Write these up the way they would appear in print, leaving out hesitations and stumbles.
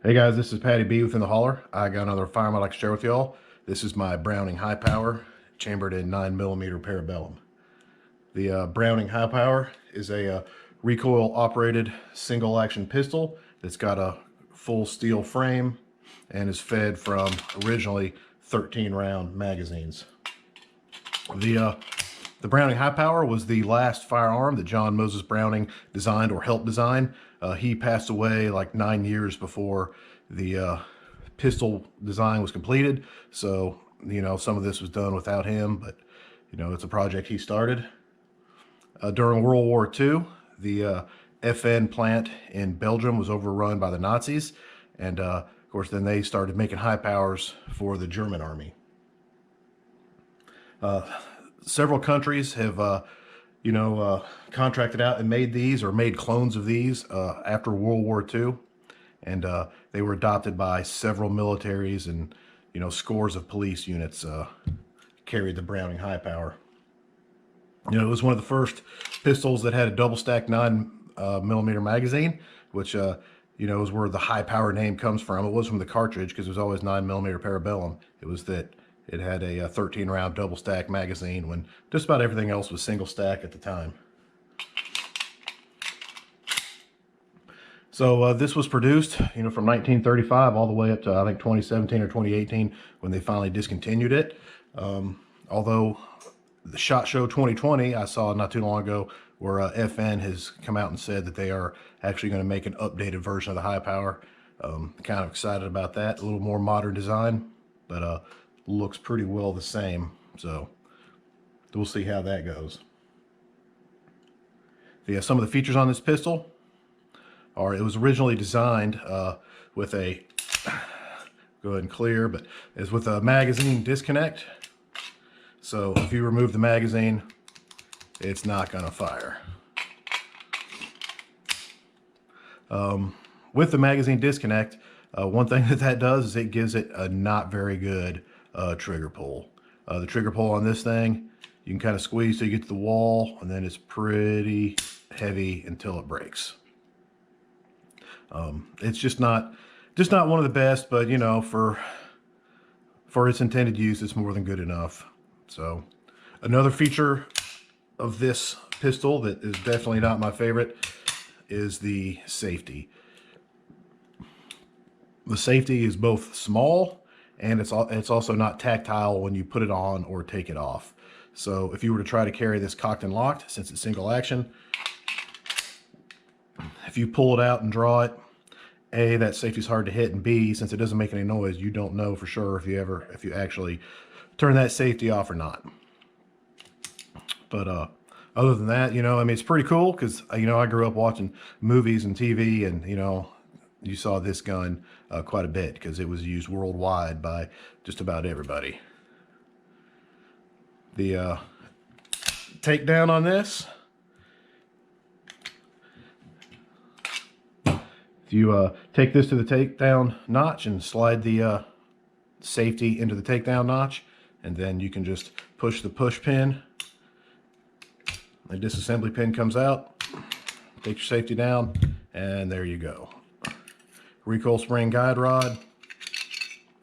Hey guys, this is Patty B within the Holler. I got another firearm I'd like to share with y'all. This is my Browning High Power, chambered in 9mm parabellum. The Browning High Power is a recoil operated single action pistol that's got a full steel frame and is fed from originally 13 round magazines. The Browning High Power was the last firearm that John Moses Browning designed or helped design. He passed away like 9 years before the pistol design was completed. So, some of this was done without him, but, it's a project he started. During World War II, the FN plant in Belgium was overrun by the Nazis. And, of course, then they started making high powers for the German army. Several countries have, contracted out and made these or made clones of these after World War II. And they were adopted by several militaries, and, scores of police units carried the Browning High Power. It was one of the first pistols that had a double stack 9mm magazine, which, is where the high power name comes from. It was from the cartridge because it was always 9mm parabellum. It was that it had a 13 round double stack magazine when just about everything else was single stack at the time. So this was produced, from 1935 all the way up to, I think, 2017 or 2018 when they finally discontinued it. Although the SHOT Show 2020, I saw not too long ago, where FN has come out and said that they are actually going to make an updated version of the high power. Kind of excited about that. A little more modern design, but looks pretty well the same. So we'll see how that goes. Some of the features on this pistol are, it was originally designed with a, go ahead and clear, but is with a magazine disconnect. So if you remove the magazine, it's not going to fire. With the magazine disconnect, one thing that does is it gives it a not very good trigger pull. The trigger pull on this thing, you can kind of squeeze till you get to the wall, and then it's pretty heavy until it breaks. It's just not one of the best, but for its intended use, it's more than good enough. So another feature of this pistol that is definitely not my favorite is the safety. The safety is both small, and it's also not tactile when you put it on or take it off. So if you were to try to carry this cocked and locked, since it's single action, if you pull it out and draw it, A, that safety's hard to hit, and B, since it doesn't make any noise, you don't know for sure if you actually turn that safety off or not. But other than that, it's pretty cool because, I grew up watching movies and TV, and, you saw this gun quite a bit because it was used worldwide by just about everybody. The takedown on this, if you take this to the takedown notch and slide the safety into the takedown notch, and then you can just push the push pin. The disassembly pin comes out, take your safety down, and there you go. Recoil spring guide rod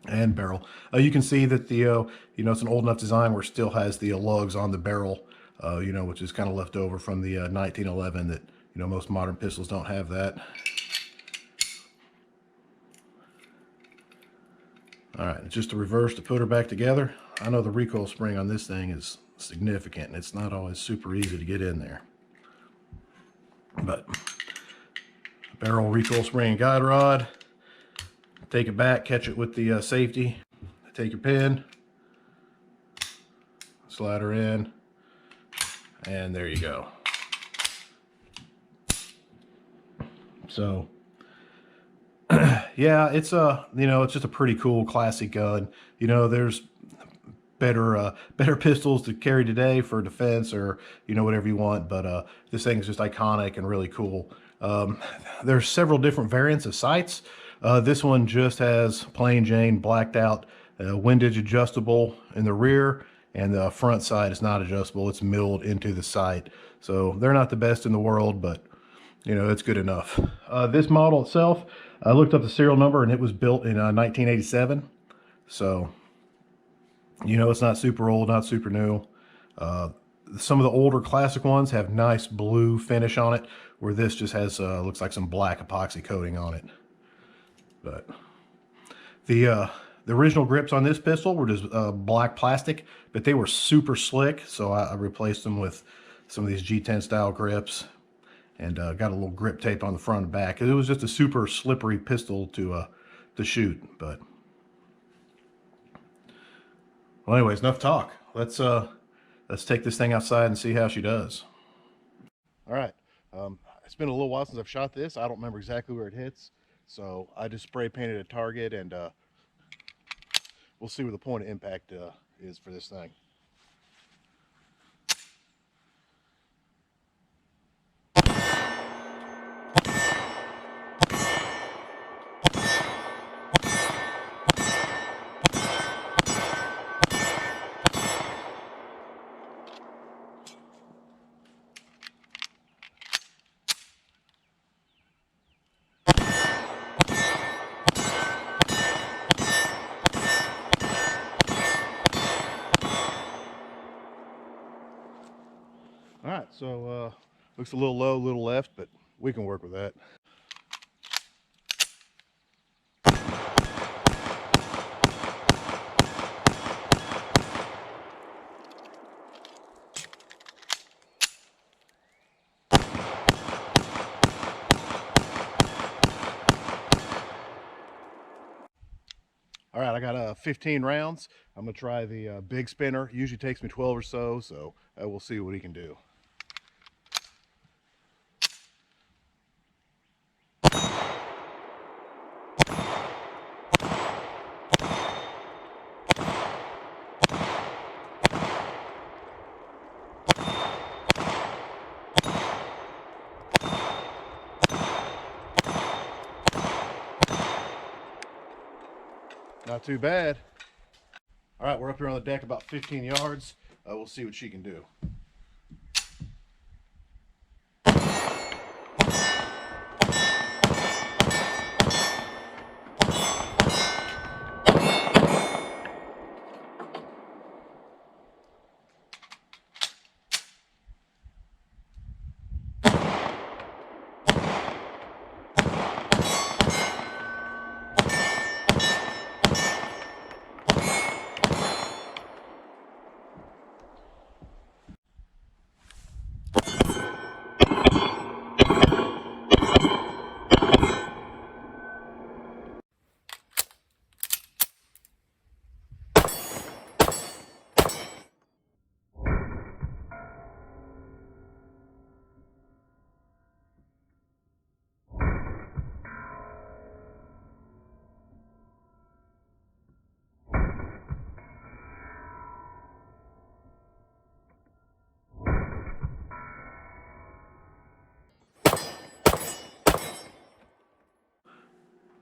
and barrel. You can see that the it's an old enough design where it still has the lugs on the barrel, which is kind of left over from the 1911 that most modern pistols don't have that. All right, just to reverse to put her back together. I know the recoil spring on this thing is significant, and it's not always super easy to get in there. But barrel, recoil spring, guide rod. Take it back, catch it with the safety. Take your pin, slide her in, and there you go. So yeah, it's it's just a pretty cool classic gun. There's better pistols to carry today for defense or whatever you want, but this thing is just iconic and really cool. There's several different variants of sights. This one just has plain Jane blacked out windage adjustable in the rear, and the front sight is not adjustable. It's milled into the sight. So they're not the best in the world, but you know, it's good enough. This model itself, I looked up the serial number and it was built in 1987. So, you know, it's not super old, not super new. Some of the older classic ones have nice blue finish on it, where this just has, looks like some black epoxy coating on it. But the original grips on this pistol were just black plastic, but they were super slick, so I replaced them with some of these G10 style grips, and got a little grip tape on the front and back. It was just a super slippery pistol to shoot. But well, anyways, enough talk. Let's take this thing outside and see how she does. All right, it's been a little while since I've shot this. I don't remember exactly where it hits, so I just spray painted a target, and we'll see where the point of impact is for this thing. All right, so looks a little low, a little left, but we can work with that. All right, I got 15 rounds. I'm gonna try the big spinner. Usually takes me 12 or so, so we'll see what he can do. Not too bad. All right, we're up here on the deck about 15 yards. We'll see what she can do.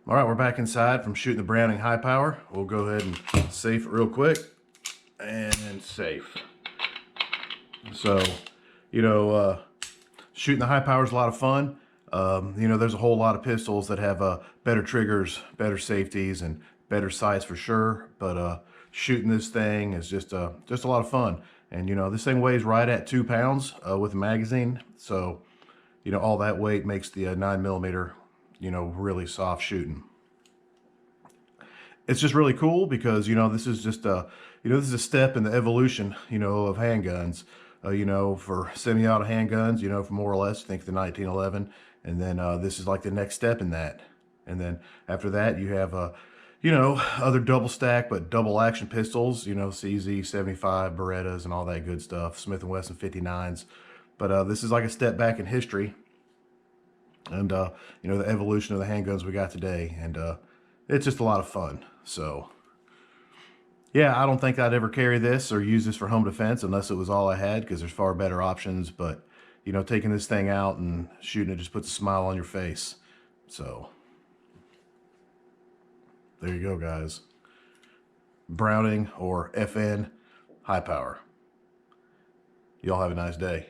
All right, we're back inside from shooting the Browning high power. We'll go ahead and safe it real quick. And safe. So, you know, shooting the high power is a lot of fun. You know, there's a whole lot of pistols that have better triggers, better safeties, and better sights for sure. But shooting this thing is just a lot of fun. And you know, this thing weighs right at 2 pounds with a magazine. So, you know, all that weight makes the 9mm, you know, really soft shooting. It's just really cool because, you know, this is just you know, this is a step in the evolution, you know, of handguns. You know, for semi-auto handguns, you know, for more or less, think the 1911, and then this is like the next step in that. And then after that, you have you know, other double stack but double action pistols, you know, CZ 75 Berettas and all that good stuff, Smith & Wesson 59s. But this is like a step back in history, and you know, the evolution of the handguns we got today, and it's just a lot of fun. So yeah, I don't think I'd ever carry this or use this for home defense unless it was all I had, because there's far better options. But you know, taking this thing out and shooting it just puts a smile on your face. So there you go, guys. Browning or FN high power. Y'all have a nice day.